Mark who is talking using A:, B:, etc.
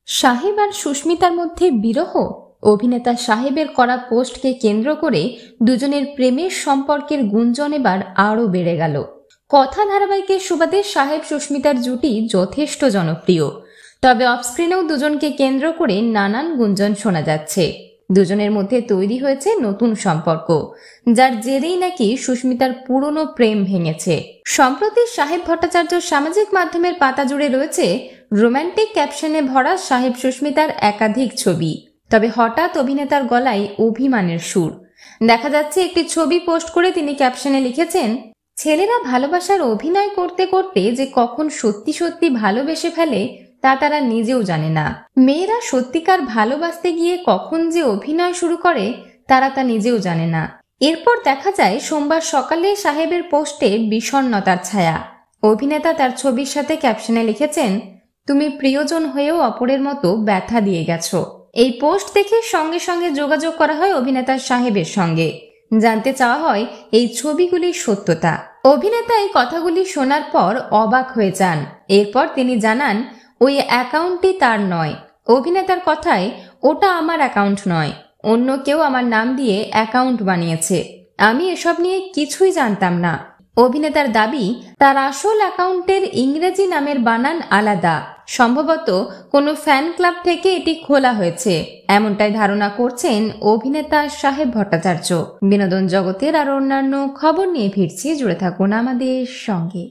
A: সাহেব আর সুস্মিতার মধ্যে বিরহ। অভিনেতা সাহেবের করা পোস্টকে কেন্দ্র করে দুজনের প্রেমের সম্পর্কের গুঞ্জন এবার আরও বেড়ে গেল। কথা ধারাবাহিকের সুবাদে সাহেব সুস্মিতার জুটি যথেষ্ট জনপ্রিয়, তবে অফস্ক্রিনেও দুজনকে কেন্দ্র করে নানান গুঞ্জন শোনা যাচ্ছে। দুজনের মধ্যে তৈরি হয়েছে নতুন সম্পর্ক, যার জেরেই নাকি সুস্মিতার পুরনো প্রেম ভেঙেছে। সম্প্রতি সাহেব ভট্টাচার্য সামাজিক মাধ্যমের পাতা জুড়ে রয়েছে রোম্যান্টিক ক্যাপশনে ভরা সাহেব সুস্মিতার একাধিক ছবি। তবে হঠাৎ অভিনেতার গলায় অভিমানের সুর। দেখা যাচ্ছে একটি ছবি পোস্ট করে তিনি ক্যাপশনে লিখেছেন, ছেলেরা ভালোবাসার অভিনয় করতে করতে যে কখন সত্যি সত্যি ভালোবেসে ফেলে তা তারা নিজেও জানে না। মেয়েরা সত্যিকার ভালোবাসতে গিয়ে কখন যে অভিনয় শুরু করে তারা তা নিজেও জানে না। এরপর দেখা যায় সোমবার সকালে সাহেবের পোস্টে বিষণ্ণতার ছায়া। অভিনেতা তার ছবির সাথে ক্যাপশনে লিখেছেন, তুমি প্রিয়জন হয়েও অপরের মতো ব্যথা দিয়ে গেছো। এই পোস্ট দেখে সঙ্গে সঙ্গে যোগাযোগ করা হয় অভিনেতা সাহেবের সঙ্গে। জানতে চাওয়া হয় এই ছবিগুলির সত্যতা। অভিনেতা এই কথাগুলি শোনার পর অবাক হয়ে যান। এরপর তিনি জানান, ওই অ্যাকাউন্টটি তার নয়। অভিনেতার কথায়, ওটা আমার অ্যাকাউন্ট নয়, অন্য কেউ আমার নাম দিয়ে অ্যাকাউন্ট বানিয়েছে। আমি এসব নিয়ে কিছুই জানতাম না। অভিনেতার দাবি, তার আসল অ্যাকাউন্টের ইংরেজি নামের বানান আলাদা। সম্ভবত কোনো ফ্যান ক্লাব থেকে এটি খোলা হয়েছে, এমনটাই ধারণা করছেন অভিনেতা সাহেব ভট্টাচার্য। বিনোদন জগতের আর অন্যান্য খবর নিয়ে ফিরছি, জুড়ে থাকুন আমাদের সঙ্গে।